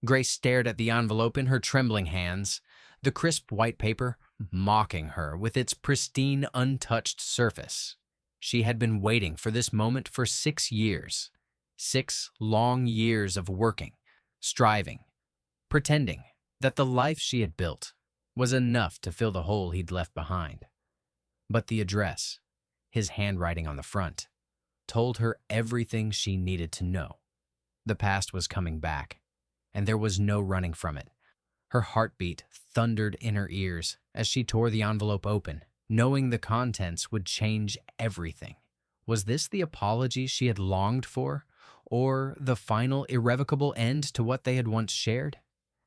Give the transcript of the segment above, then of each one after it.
Grace stared at the envelope in her trembling hands, the crisp white paper mocking her with its pristine, untouched surface. She had been waiting for this moment for 6 years. 6 long years of working, striving, pretending that the life she had built was enough to fill the hole he'd left behind. But the address, his handwriting on the front, told her everything she needed to know. The past was coming back, and there was no running from it. Her heartbeat thundered in her ears as she tore the envelope open, knowing the contents would change everything. Was this the apology she had longed for, or the final irrevocable end to what they had once shared?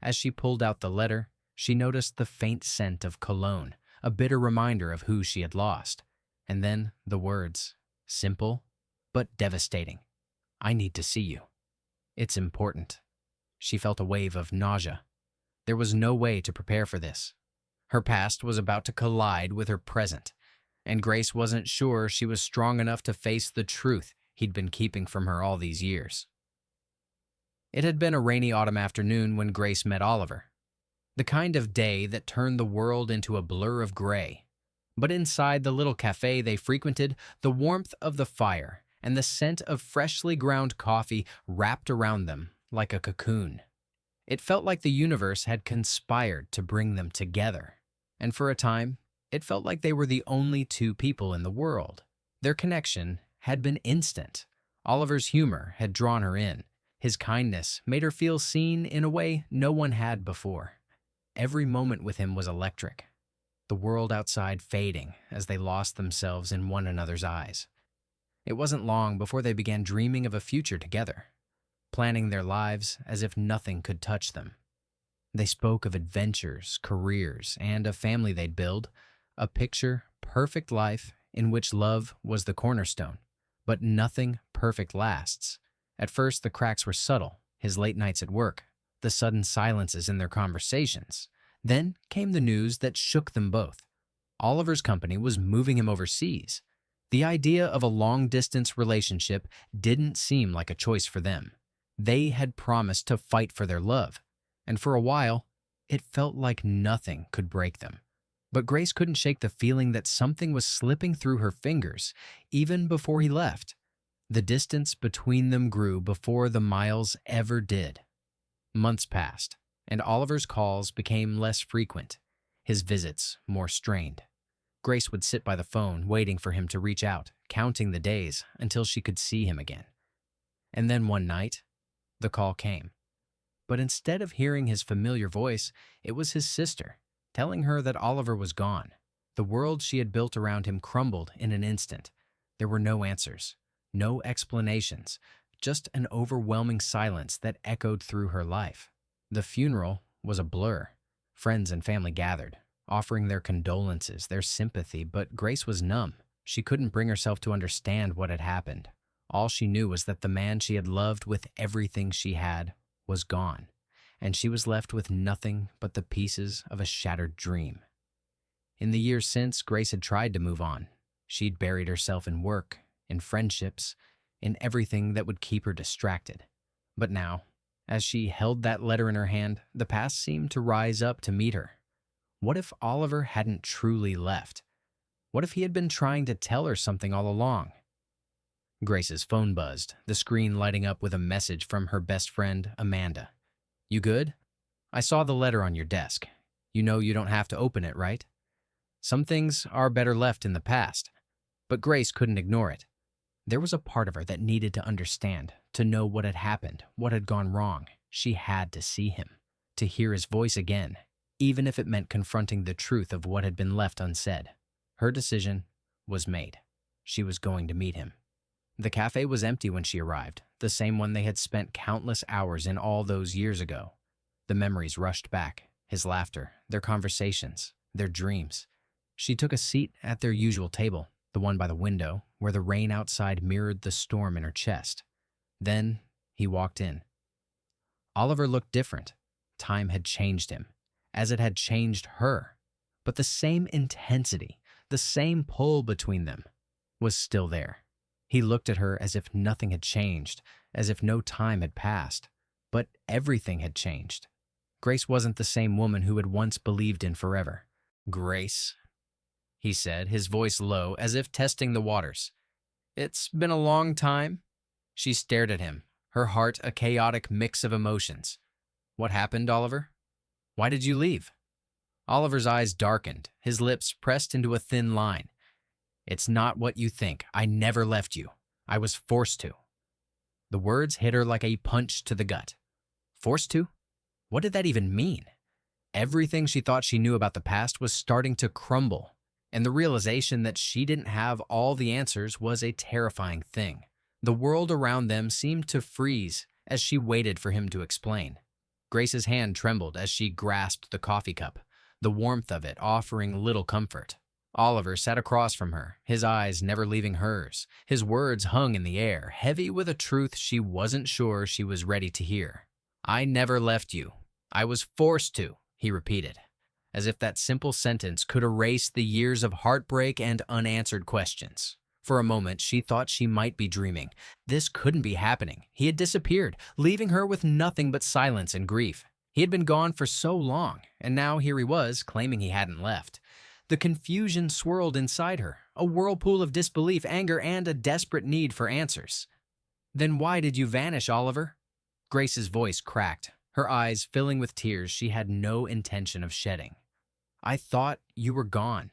As she pulled out the letter, she noticed the faint scent of cologne, a bitter reminder of who she had lost. And then the words, simple but devastating. I need to see you. It's important. She felt a wave of nausea. There was no way to prepare for this. Her past was about to collide with her present, and Grace wasn't sure she was strong enough to face the truth he'd been keeping from her all these years. It had been a rainy autumn afternoon when Grace met Oliver, the kind of day that turned the world into a blur of gray. But inside the little cafe they frequented, the warmth of the fire and the scent of freshly ground coffee wrapped around them like a cocoon. It felt like the universe had conspired to bring them together, and for a time, it felt like they were the only two people in the world. Their connection had been instant. Oliver's humor had drawn her in. His kindness made her feel seen in a way no one had before. Every moment with him was electric, the world outside fading as they lost themselves in one another's eyes. It wasn't long before they began dreaming of a future together, planning their lives as if nothing could touch them. They spoke of adventures, careers, and a family they'd build, a picture-perfect life in which love was the cornerstone. But nothing perfect lasts. At first, the cracks were subtle, his late nights at work, the sudden silences in their conversations. Then came the news that shook them both. Oliver's company was moving him overseas. The idea of a long-distance relationship didn't seem like a choice for them. They had promised to fight for their love, and for a while, it felt like nothing could break them. But Grace couldn't shake the feeling that something was slipping through her fingers, even before he left. The distance between them grew before the miles ever did. Months passed, and Oliver's calls became less frequent, his visits more strained. Grace would sit by the phone, waiting for him to reach out, counting the days until she could see him again. And then one night, the call came. But instead of hearing his familiar voice, it was his sister, telling her that Oliver was gone. The world she had built around him crumbled in an instant. There were no answers, no explanations, just an overwhelming silence that echoed through her life. The funeral was a blur. Friends and family gathered, offering their condolences, their sympathy, but Grace was numb. She couldn't bring herself to understand what had happened. All she knew was that the man she had loved with everything she had was gone, and she was left with nothing but the pieces of a shattered dream. In the years since, Grace had tried to move on. She'd buried herself in work, in friendships, in everything that would keep her distracted. But now, as she held that letter in her hand, the past seemed to rise up to meet her. What if Oliver hadn't truly left? What if he had been trying to tell her something all along? Grace's phone buzzed, the screen lighting up with a message from her best friend, Amanda. "You good? I saw the letter on your desk. You know you don't have to open it, right?" Some things are better left in the past, but Grace couldn't ignore it. There was a part of her that needed to understand, to know what had happened, what had gone wrong. She had to see him, to hear his voice again, even if it meant confronting the truth of what had been left unsaid. Her decision was made. She was going to meet him. The cafe was empty when she arrived, the same one they had spent countless hours in all those years ago. The memories rushed back, his laughter, their conversations, their dreams. She took a seat at their usual table, the one by the window, where the rain outside mirrored the storm in her chest. Then he walked in. Oliver looked different. Time had changed him, as it had changed her. But the same intensity, the same pull between them, was still there. He looked at her as if nothing had changed, as if no time had passed. But everything had changed. Grace wasn't the same woman who had once believed in forever. "Grace," he said, his voice low, as if testing the waters. "It's been a long time." She stared at him, her heart a chaotic mix of emotions. "What happened, Oliver? Why did you leave?" Oliver's eyes darkened, his lips pressed into a thin line. "It's not what you think. I never left you. I was forced to." The words hit her like a punch to the gut. Forced to? What did that even mean? Everything she thought she knew about the past was starting to crumble, and the realization that she didn't have all the answers was a terrifying thing. The world around them seemed to freeze as she waited for him to explain. Grace's hand trembled as she grasped the coffee cup, the warmth of it offering little comfort. Oliver sat across from her, his eyes never leaving hers. His words hung in the air, heavy with a truth she wasn't sure she was ready to hear. "I never left you. I was forced to," he repeated, as if that simple sentence could erase the years of heartbreak and unanswered questions. For a moment, she thought she might be dreaming. This couldn't be happening. He had disappeared, leaving her with nothing but silence and grief. He had been gone for so long, and now here he was, claiming he hadn't left. The confusion swirled inside her, a whirlpool of disbelief, anger, and a desperate need for answers. "Then why did you vanish, Oliver?" Grace's voice cracked, her eyes filling with tears she had no intention of shedding. "I thought you were gone.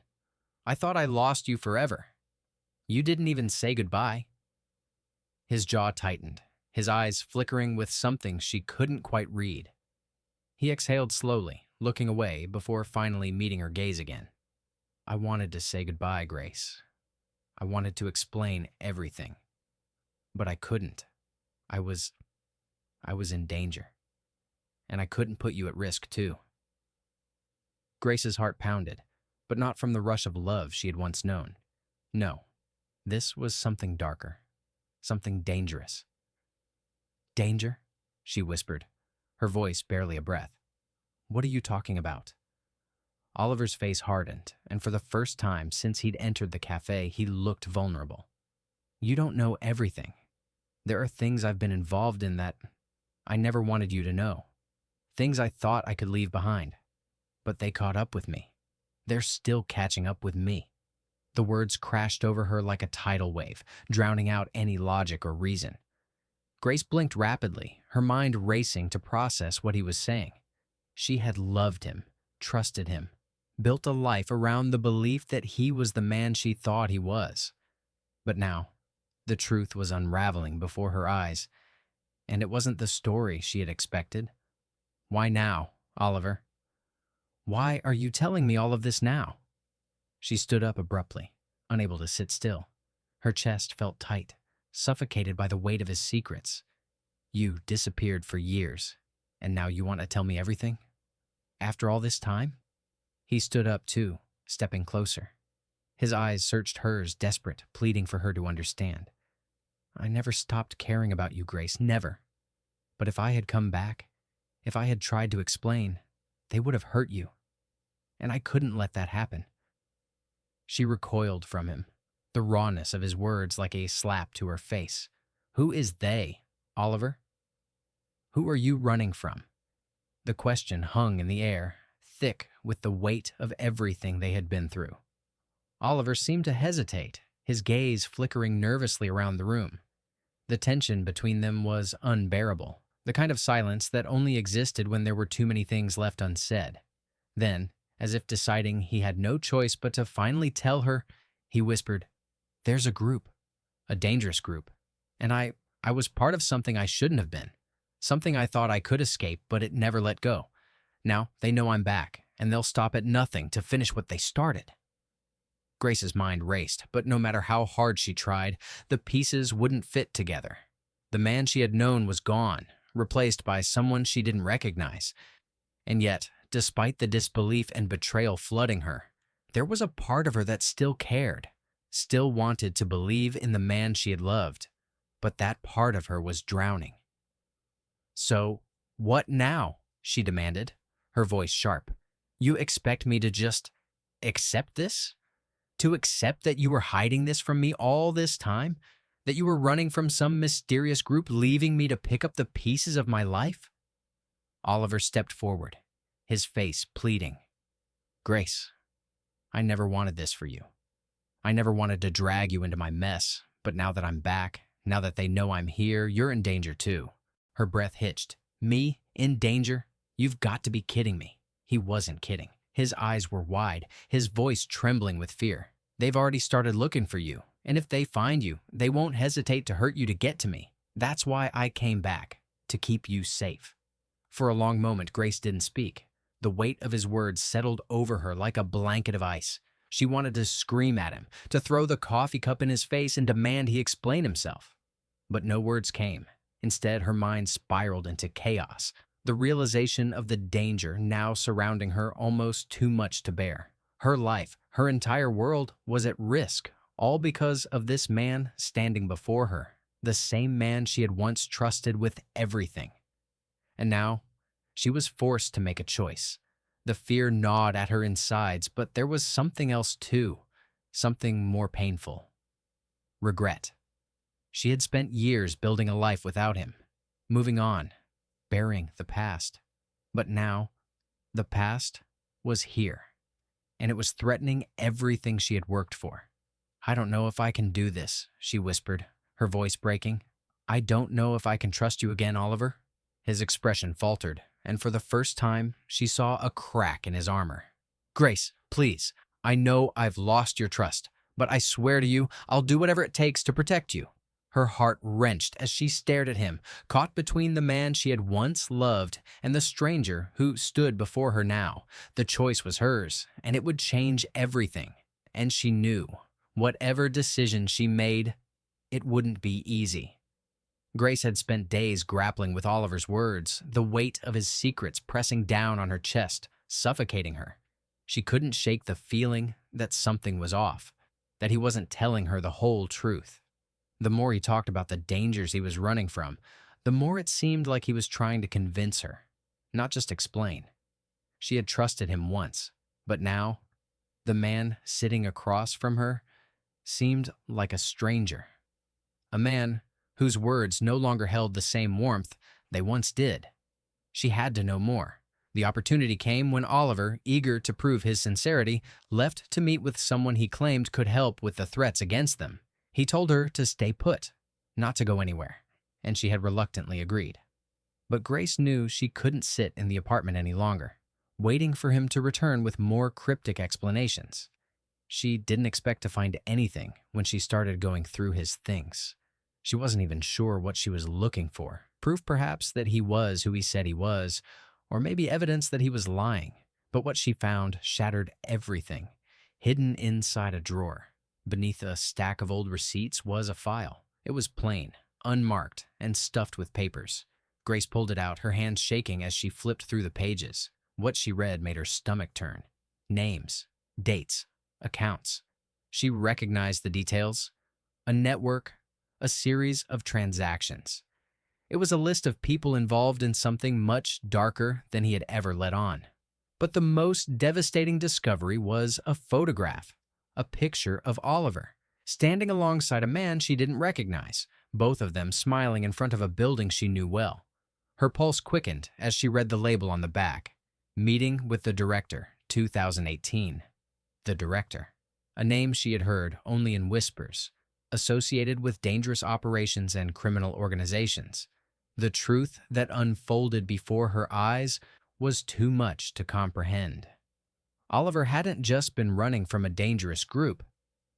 I thought I lost you forever. You didn't even say goodbye." His jaw tightened, his eyes flickering with something she couldn't quite read. He exhaled slowly, looking away before finally meeting her gaze again. "I wanted to say goodbye, Grace. I wanted to explain everything. But I couldn't. I was in danger. And I couldn't put you at risk, too." Grace's heart pounded, but not from the rush of love she had once known. No, this was something darker, something dangerous. "Danger?" she whispered, her voice barely a breath. "What are you talking about?" Oliver's face hardened, and for the first time since he'd entered the cafe, he looked vulnerable. "You don't know everything. There are things I've been involved in that I never wanted you to know. Things I thought I could leave behind. But they caught up with me. They're still catching up with me." The words crashed over her like a tidal wave, drowning out any logic or reason. Grace blinked rapidly, her mind racing to process what he was saying. She had loved him, trusted him, built a life around the belief that he was the man she thought he was. But now, the truth was unraveling before her eyes, and it wasn't the story she had expected. "Why now, Oliver? Why are you telling me all of this now?" She stood up abruptly, unable to sit still. Her chest felt tight, suffocated by the weight of his secrets. "You disappeared for years, and now you want to tell me everything? After all this time?" He stood up too, stepping closer. His eyes searched hers, desperate, pleading for her to understand. "I never stopped caring about you, Grace, never. But if I had come back, if I had tried to explain, they would have hurt you. And I couldn't let that happen." She recoiled from him, the rawness of his words like a slap to her face. "Who is they, Oliver? Who are you running from?" The question hung in the air, thick with the weight of everything they had been through. Oliver seemed to hesitate, his gaze flickering nervously around the room. The tension between them was unbearable, the kind of silence that only existed when there were too many things left unsaid. Then, as if deciding he had no choice but to finally tell her, he whispered, "There's a group, a dangerous group, and I was part of something I shouldn't have been, something I thought I could escape, but it never let go. Now they know I'm back, and they'll stop at nothing to finish what they started." Grace's mind raced, but no matter how hard she tried, the pieces wouldn't fit together. The man she had known was gone, replaced by someone she didn't recognize. And yet, despite the disbelief and betrayal flooding her, there was a part of her that still cared, still wanted to believe in the man she had loved. But that part of her was drowning. "So, what now?" she demanded, her voice sharp. "You expect me to just accept this? To accept that you were hiding this from me all this time? That you were running from some mysterious group, leaving me to pick up the pieces of my life? Oliver stepped forward, his face pleading. Grace, I never wanted this for you. I never wanted to drag you into my mess, but now that I'm back, now that they know I'm here, you're in danger too. Her breath hitched. Me? In danger? You've got to be kidding me. He wasn't kidding. His eyes were wide, his voice trembling with fear. They've already started looking for you, and if they find you, they won't hesitate to hurt you to get to me. That's why I came back, to keep you safe. For a long moment, Grace didn't speak. The weight of his words settled over her like a blanket of ice. She wanted to scream at him, to throw the coffee cup in his face and demand he explain himself. But no words came. Instead, her mind spiraled into chaos, the realization of the danger now surrounding her almost too much to bear. Her life, her entire world was at risk, all because of this man standing before her, the same man she had once trusted with everything. And now, she was forced to make a choice. The fear gnawed at her insides, but there was something else too, something more painful. Regret. She had spent years building a life without him, moving on, burying the past. But now, the past was here, and it was threatening everything she had worked for. I don't know if I can do this, she whispered, her voice breaking. I don't know if I can trust you again, Oliver. His expression faltered, and for the first time, she saw a crack in his armor. Grace, please, I know I've lost your trust, but I swear to you, I'll do whatever it takes to protect you. Her heart wrenched as she stared at him, caught between the man she had once loved and the stranger who stood before her now. The choice was hers, and it would change everything. And she knew, whatever decision she made, it wouldn't be easy. Grace had spent days grappling with Oliver's words, the weight of his secrets pressing down on her chest, suffocating her. She couldn't shake the feeling that something was off, that he wasn't telling her the whole truth. The more he talked about the dangers he was running from, the more it seemed like he was trying to convince her, not just explain. She had trusted him once, but now, the man sitting across from her seemed like a stranger. A man whose words no longer held the same warmth they once did. She had to know more. The opportunity came when Oliver, eager to prove his sincerity, left to meet with someone he claimed could help with the threats against them. He told her to stay put, not to go anywhere, and she had reluctantly agreed. But Grace knew she couldn't sit in the apartment any longer, waiting for him to return with more cryptic explanations. She didn't expect to find anything when she started going through his things. She wasn't even sure what she was looking for, proof perhaps that he was who he said he was, or maybe evidence that he was lying. But what she found shattered everything, hidden inside a drawer. Beneath a stack of old receipts was a file. It was plain, unmarked, and stuffed with papers. Grace pulled it out, her hands shaking as she flipped through the pages. What she read made her stomach turn. Names, dates, accounts. She recognized the details. A network, a series of transactions. It was a list of people involved in something much darker than he had ever let on. But the most devastating discovery was a photograph. A picture of Oliver, standing alongside a man she didn't recognize, both of them smiling in front of a building she knew well. Her pulse quickened as she read the label on the back. Meeting with the Director, 2018. The Director, a name she had heard only in whispers, associated with dangerous operations and criminal organizations. The truth that unfolded before her eyes was too much to comprehend. Oliver hadn't just been running from a dangerous group.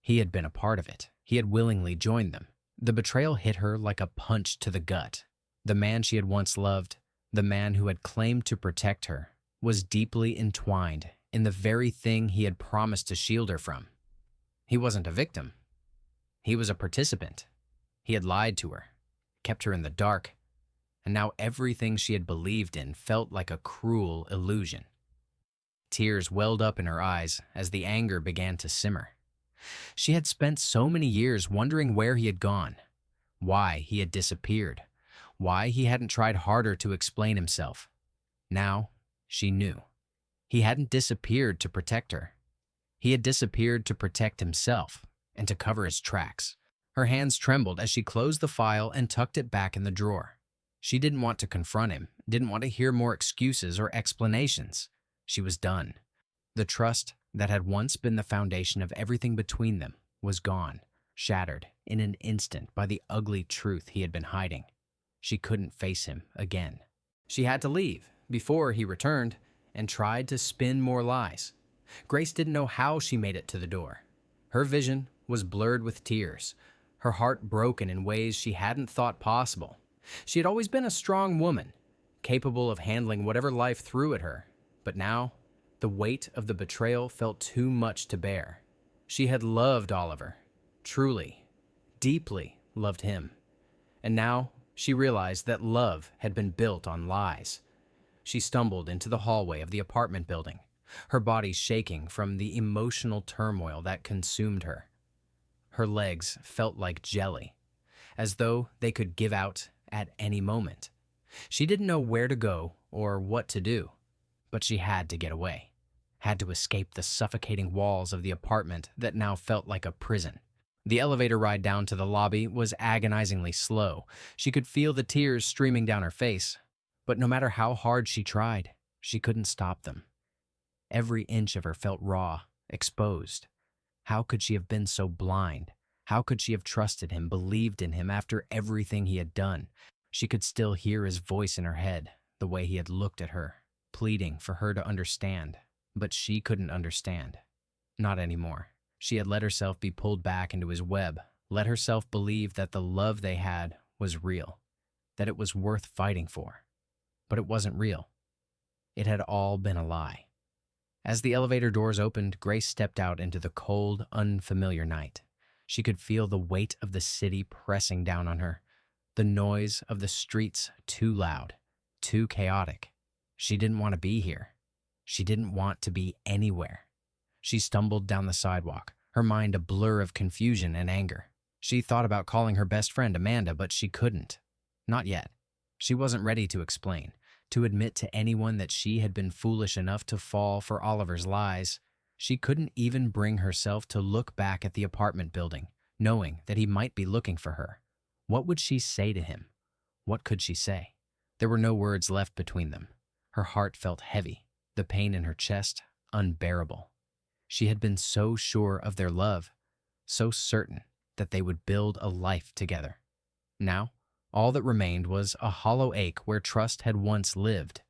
He had been a part of it. He had willingly joined them. The betrayal hit her like a punch to the gut. The man she had once loved, the man who had claimed to protect her, was deeply entwined in the very thing he had promised to shield her from. He wasn't a victim. He was a participant. He had lied to her, kept her in the dark, and now everything she had believed in felt like a cruel illusion. Tears welled up in her eyes as the anger began to simmer. She had spent so many years wondering where he had gone, why he had disappeared, why he hadn't tried harder to explain himself. Now, she knew. He hadn't disappeared to protect her. He had disappeared to protect himself and to cover his tracks. Her hands trembled as she closed the file and tucked it back in the drawer. She didn't want to confront him, didn't want to hear more excuses or explanations. She was done. The trust that had once been the foundation of everything between them was gone, shattered in an instant by the ugly truth he had been hiding. She couldn't face him again. She had to leave before he returned and tried to spin more lies. Grace didn't know how she made it to the door. Her vision was blurred with tears, her heart broken in ways she hadn't thought possible. She had always been a strong woman, capable of handling whatever life threw at her, but now the weight of the betrayal felt too much to bear. She had loved Oliver, truly, deeply loved him, and now she realized that love had been built on lies. She stumbled into the hallway of the apartment building, her body shaking from the emotional turmoil that consumed her. Her legs felt like jelly, as though they could give out at any moment. She didn't know where to go or what to do, but she had to get away, had to escape the suffocating walls of the apartment that now felt like a prison. The elevator ride down to the lobby was agonizingly slow. She could feel the tears streaming down her face, but no matter how hard she tried, she couldn't stop them. Every inch of her felt raw, exposed. How could she have been so blind? How could she have trusted him, believed in him after everything he had done? She could still hear his voice in her head, the way he had looked at her, pleading for her to understand. But she couldn't understand. Not anymore. She had let herself be pulled back into his web, let herself believe that the love they had was real, that it was worth fighting for. But it wasn't real. It had all been a lie. As the elevator doors opened, Grace stepped out into the cold, unfamiliar night. She could feel the weight of the city pressing down on her, the noise of the streets too loud, too chaotic. She didn't want to be here. She didn't want to be anywhere. She stumbled down the sidewalk, her mind a blur of confusion and anger. She thought about calling her best friend Amanda, but she couldn't. Not yet. She wasn't ready to explain, to admit to anyone that she had been foolish enough to fall for Oliver's lies. She couldn't even bring herself to look back at the apartment building, knowing that he might be looking for her. What would she say to him? What could she say? There were no words left between them. Her heart felt heavy, the pain in her chest unbearable. She had been so sure of their love, so certain that they would build a life together. Now, all that remained was a hollow ache where trust had once lived.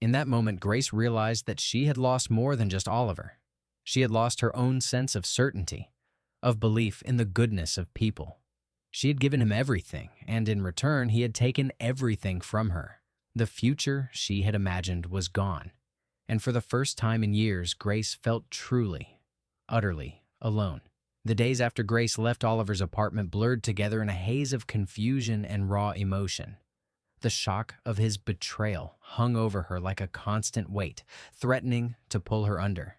In that moment, Grace realized that she had lost more than just Oliver. She had lost her own sense of certainty, of belief in the goodness of people. She had given him everything, and in return, he had taken everything from her. The future she had imagined was gone. And for the first time in years, Grace felt truly, utterly alone. The days after Grace left Oliver's apartment blurred together in a haze of confusion and raw emotion. The shock of his betrayal hung over her like a constant weight, threatening to pull her under.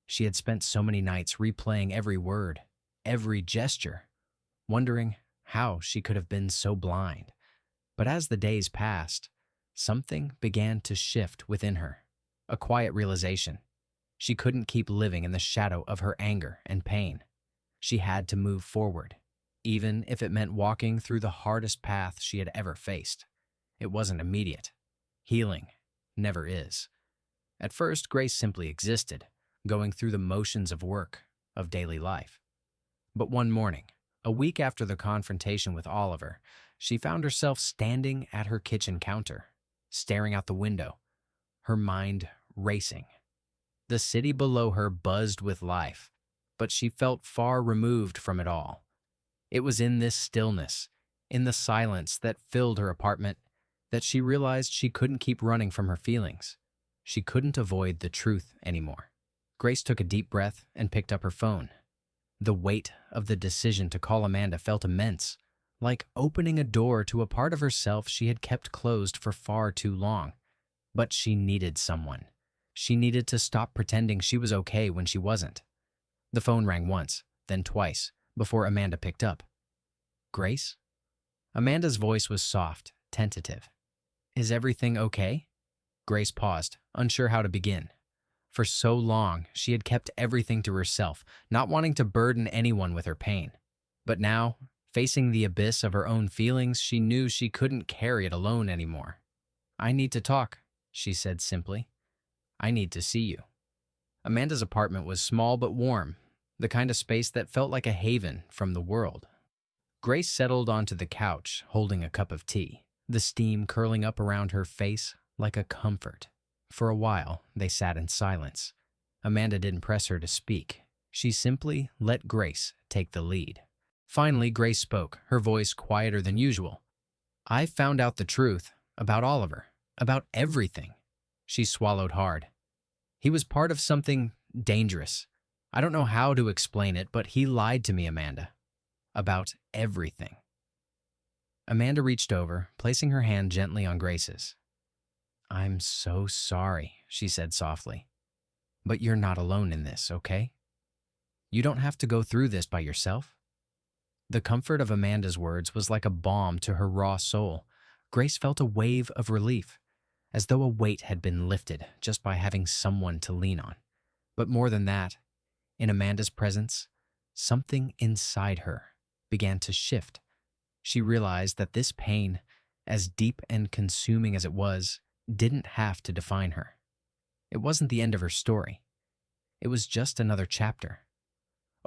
She had spent so many nights replaying every word, every gesture, wondering how she could have been so blind. But as the days passed, something began to shift within her, a quiet realization. She couldn't keep living in the shadow of her anger and pain. She had to move forward, even if it meant walking through the hardest path she had ever faced. It wasn't immediate. Healing never is. At first, Grace simply existed, going through the motions of work, of daily life. But one morning, a week after the confrontation with Oliver, she found herself standing at her kitchen counter, staring out the window, her mind racing. The city below her buzzed with life, but she felt far removed from it all. It was in this stillness, in the silence that filled her apartment, that she realized she couldn't keep running from her feelings. She couldn't avoid the truth anymore. Grace took a deep breath and picked up her phone. The weight of the decision to call Amanda felt immense, like opening a door to a part of herself she had kept closed for far too long. But she needed someone. She needed to stop pretending she was okay when she wasn't. The phone rang once, then twice, before Amanda picked up. Grace? Amanda's voice was soft, tentative. Is everything okay? Grace paused, unsure how to begin. For so long, she had kept everything to herself, not wanting to burden anyone with her pain. But now, Facing the abyss of her own feelings, she knew she couldn't carry it alone anymore. "I need to talk," she said simply. "I need to see you." Amanda's apartment was small but warm, the kind of space that felt like a haven from the world. Grace settled onto the couch, holding a cup of tea, the steam curling up around her face like a comfort. For a while, they sat in silence. Amanda didn't press her to speak. She simply let Grace take the lead. Finally, Grace spoke, her voice quieter than usual. "I found out the truth about Oliver, about everything." She swallowed hard. "He was part of something dangerous. I don't know how to explain it, but he lied to me, Amanda. About everything." Amanda reached over, placing her hand gently on Grace's. "I'm so sorry," she said softly. "But you're not alone in this, okay? You don't have to go through this by yourself." The comfort of Amanda's words was like a balm to her raw soul. Grace felt a wave of relief, as though a weight had been lifted just by having someone to lean on. But more than that, in Amanda's presence, something inside her began to shift. She realized that this pain, as deep and consuming as it was, didn't have to define her. It wasn't the end of her story. It was just another chapter.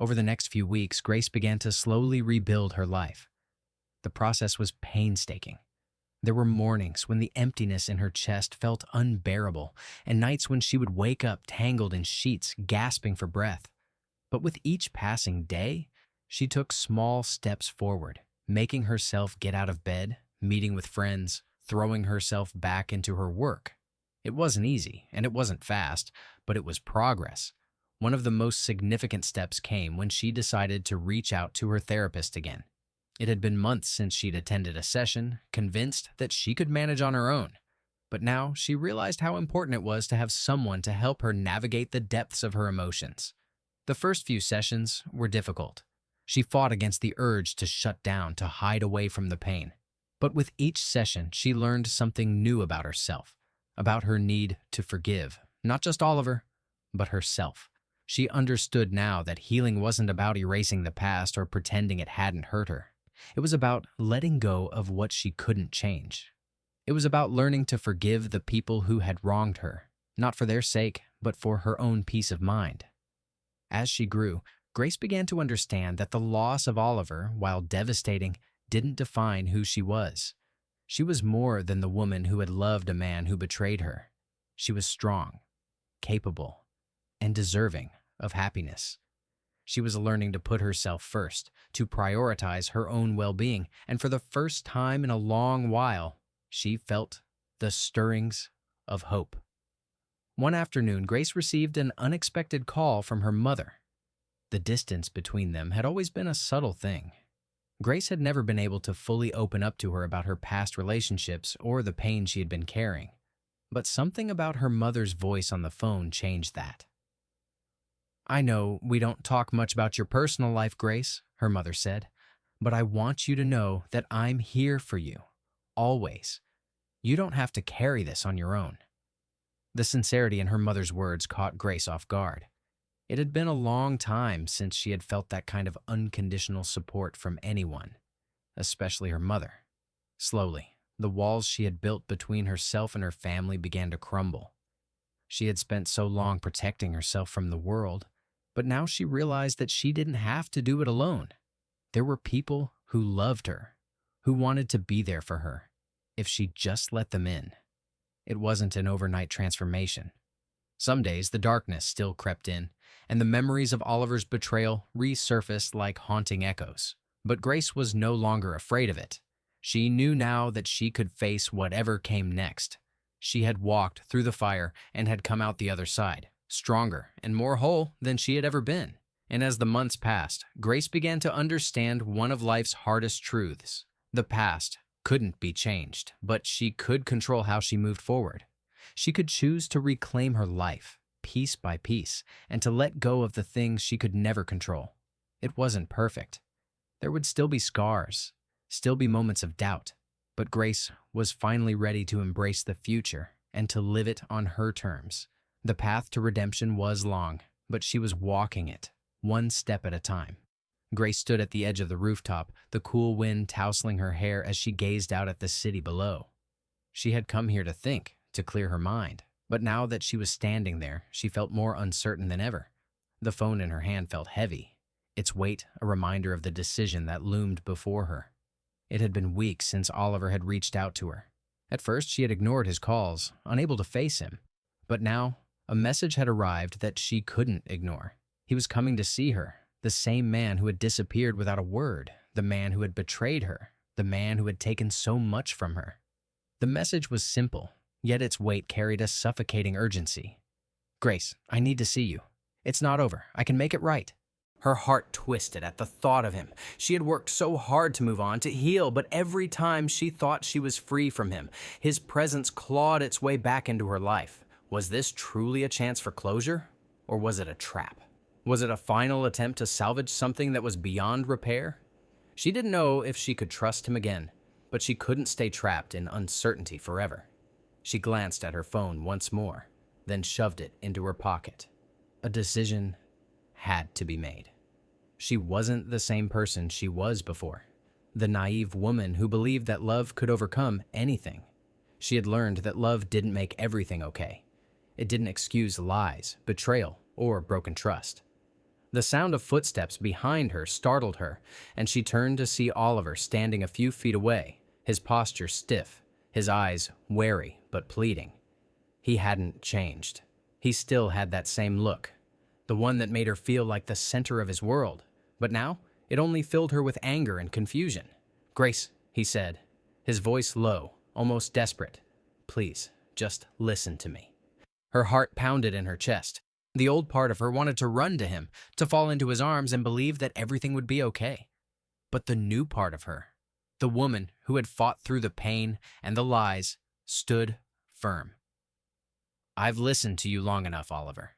Over the next few weeks, Grace began to slowly rebuild her life. The process was painstaking. There were mornings when the emptiness in her chest felt unbearable, and nights when she would wake up tangled in sheets, gasping for breath. But with each passing day, she took small steps forward, making herself get out of bed, meeting with friends, throwing herself back into her work. It wasn't easy, and it wasn't fast, but it was progress. One of the most significant steps came when she decided to reach out to her therapist again. It had been months since she'd attended a session, convinced that she could manage on her own. But now she realized how important it was to have someone to help her navigate the depths of her emotions. The first few sessions were difficult. She fought against the urge to shut down, to hide away from the pain. But with each session, she learned something new about herself, about her need to forgive, not just Oliver, but herself. She understood now that healing wasn't about erasing the past or pretending it hadn't hurt her. It was about letting go of what she couldn't change. It was about learning to forgive the people who had wronged her, not for their sake, but for her own peace of mind. As she grew, Grace began to understand that the loss of Oliver, while devastating, didn't define who she was. She was more than the woman who had loved a man who betrayed her. She was strong, capable, and deserving of happiness. She was learning to put herself first, to prioritize her own well-being, and for the first time in a long while, she felt the stirrings of hope. One afternoon, Grace received an unexpected call from her mother. The distance between them had always been a subtle thing. Grace had never been able to fully open up to her about her past relationships or the pain she had been carrying. But something about her mother's voice on the phone changed that. "I know we don't talk much about your personal life, Grace," her mother said, "but I want you to know that I'm here for you, always. You don't have to carry this on your own." The sincerity in her mother's words caught Grace off guard. It had been a long time since she had felt that kind of unconditional support from anyone, especially her mother. Slowly, the walls she had built between herself and her family began to crumble. She had spent so long protecting herself from the world, but now she realized that she didn't have to do it alone. There were people who loved her, who wanted to be there for her, if she just let them in. It wasn't an overnight transformation. Some days the darkness still crept in, and the memories of Oliver's betrayal resurfaced like haunting echoes. But Grace was no longer afraid of it. She knew now that she could face whatever came next. She had walked through the fire and had come out the other side, stronger and more whole than she had ever been. And as the months passed, Grace began to understand one of life's hardest truths. The past couldn't be changed, but she could control how she moved forward. She could choose to reclaim her life, piece by piece, and to let go of the things she could never control. It wasn't perfect. There would still be scars, still be moments of doubt, but Grace was finally ready to embrace the future and to live it on her terms. The path to redemption was long, but she was walking it, one step at a time. Grace stood at the edge of the rooftop, the cool wind tousling her hair as she gazed out at the city below. She had come here to think, to clear her mind. But now that she was standing there, she felt more uncertain than ever. The phone in her hand felt heavy, its weight a reminder of the decision that loomed before her. It had been weeks since Oliver had reached out to her. At first, she had ignored his calls, unable to face him. But now, a message had arrived that she couldn't ignore. He was coming to see her, the same man who had disappeared without a word, the man who had betrayed her, the man who had taken so much from her. The message was simple, yet its weight carried a suffocating urgency. "Grace, I need to see you. It's not over. I can make it right." Her heart twisted at the thought of him. She had worked so hard to move on, to heal, but every time she thought she was free from him, his presence clawed its way back into her life. Was this truly a chance for closure? Or was it a trap? Was it a final attempt to salvage something that was beyond repair? She didn't know if she could trust him again, but she couldn't stay trapped in uncertainty forever. She glanced at her phone once more, then shoved it into her pocket. A decision had to be made. She wasn't the same person she was before, the naive woman who believed that love could overcome anything. She had learned that love didn't make everything okay. It didn't excuse lies, betrayal, or broken trust. The sound of footsteps behind her startled her, and she turned to see Oliver standing a few feet away, his posture stiff, his eyes wary but pleading. He hadn't changed. He still had that same look, the one that made her feel like the center of his world. But now, it only filled her with anger and confusion. "Grace," he said, his voice low, almost desperate. "Please, just listen to me." Her heart pounded in her chest. The old part of her wanted to run to him, to fall into his arms and believe that everything would be okay. But the new part of her, the woman who had fought through the pain and the lies, stood firm. "I've listened to you long enough, Oliver.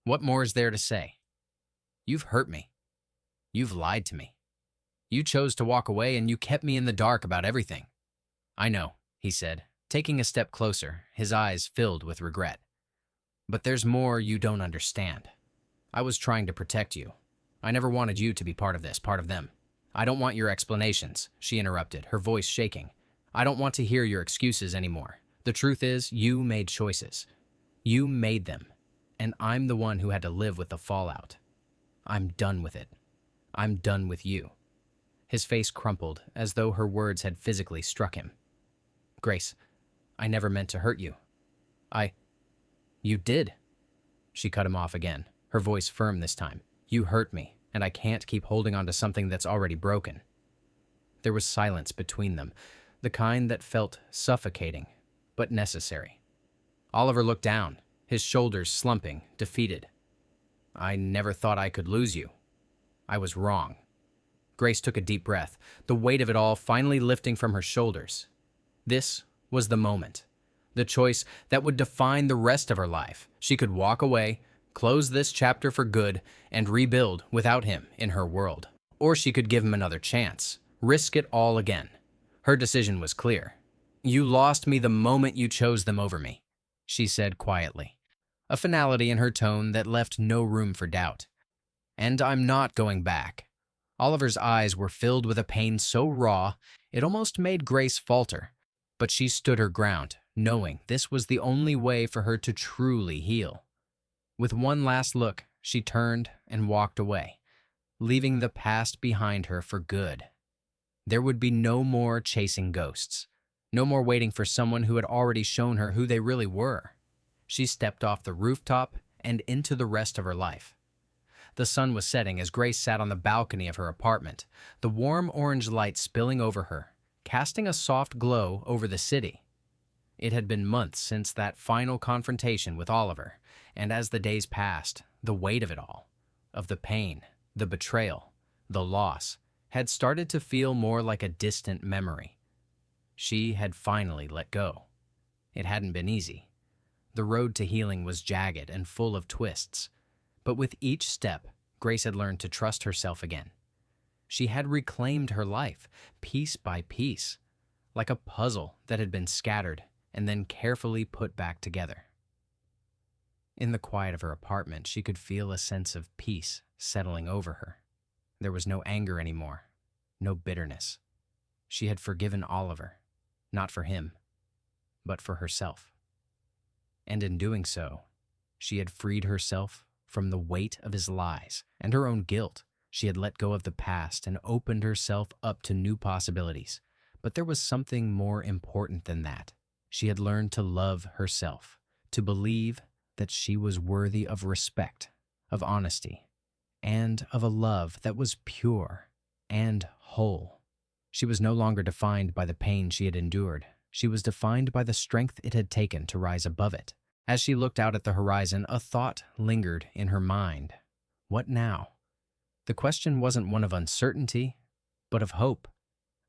What more is there to say? You've hurt me. You've lied to me. You chose to walk away and you kept me in the dark about everything." "I know," he said, taking a step closer, his eyes filled with regret. "But there's more you don't understand. I was trying to protect you. I never wanted you to be part of this, part of them." "I don't want your explanations," she interrupted, her voice shaking. "I don't want to hear your excuses anymore. The truth is, you made choices. You made them. And I'm the one who had to live with the fallout. I'm done with it. I'm done with you." His face crumpled, as though her words had physically struck him. "Grace, I never meant to hurt you. You did." She cut him off again, her voice firm this time. "You hurt me, and I can't keep holding on to something that's already broken." There was silence between them, the kind that felt suffocating, but necessary. Oliver looked down, his shoulders slumping, defeated. "I never thought I could lose you. I was wrong." Grace took a deep breath, the weight of it all finally lifting from her shoulders. This was the moment, the choice that would define the rest of her life. She could walk away, close this chapter for good, and rebuild without him in her world. Or she could give him another chance, risk it all again. Her decision was clear. "You lost me the moment you chose them over me," she said quietly, a finality in her tone that left no room for doubt. "And I'm not going back." Oliver's eyes were filled with a pain so raw, it almost made Grace falter. But she stood her ground, knowing this was the only way for her to truly heal. With one last look, she turned and walked away, leaving the past behind her for good. There would be no more chasing ghosts, no more waiting for someone who had already shown her who they really were. She stepped off the rooftop and into the rest of her life. The sun was setting as Grace sat on the balcony of her apartment, the warm orange light spilling over her, casting a soft glow over the city. It had been months since that final confrontation with Oliver, and as the days passed, the weight of it all, of the pain, the betrayal, the loss, had started to feel more like a distant memory. She had finally let go. It hadn't been easy. The road to healing was jagged and full of twists, but with each step, Grace had learned to trust herself again. She had reclaimed her life, piece by piece, like a puzzle that had been scattered and then carefully put back together. In the quiet of her apartment, she could feel a sense of peace settling over her. There was no anger anymore, no bitterness. She had forgiven Oliver, not for him, but for herself. And in doing so, she had freed herself from the weight of his lies and her own guilt. She had let go of the past and opened herself up to new possibilities. But there was something more important than that. She had learned to love herself, to believe that she was worthy of respect, of honesty, and of a love that was pure and whole. She was no longer defined by the pain she had endured. She was defined by the strength it had taken to rise above it. As she looked out at the horizon, a thought lingered in her mind. What now? The question wasn't one of uncertainty, but of hope.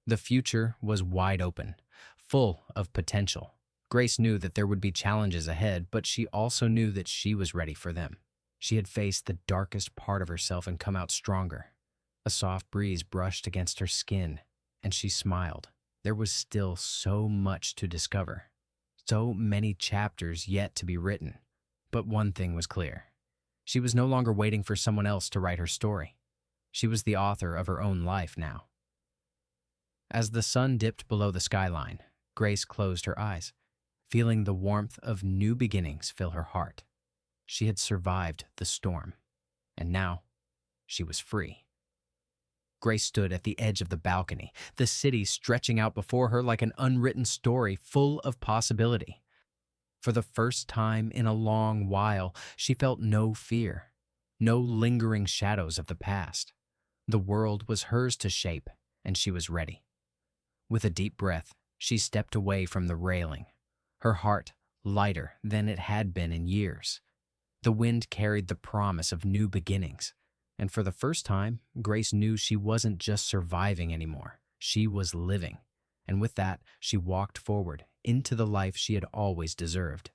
The future was wide open, full of potential. Grace knew that there would be challenges ahead, but she also knew that she was ready for them. She had faced the darkest part of herself and come out stronger. A soft breeze brushed against her skin, and she smiled. There was still so much to discover, so many chapters yet to be written. But one thing was clear. She was no longer waiting for someone else to write her story. She was the author of her own life now. As the sun dipped below the skyline, Grace closed her eyes, feeling the warmth of new beginnings fill her heart. She had survived the storm, and now she was free. Grace stood at the edge of the balcony, the city stretching out before her like an unwritten story full of possibility. For the first time in a long while, she felt no fear, no lingering shadows of the past. The world was hers to shape, and she was ready. With a deep breath, she stepped away from the railing, her heart lighter than it had been in years. The wind carried the promise of new beginnings, and for the first time, Grace knew she wasn't just surviving anymore. She was living, and with that, she walked forward into the life she had always deserved.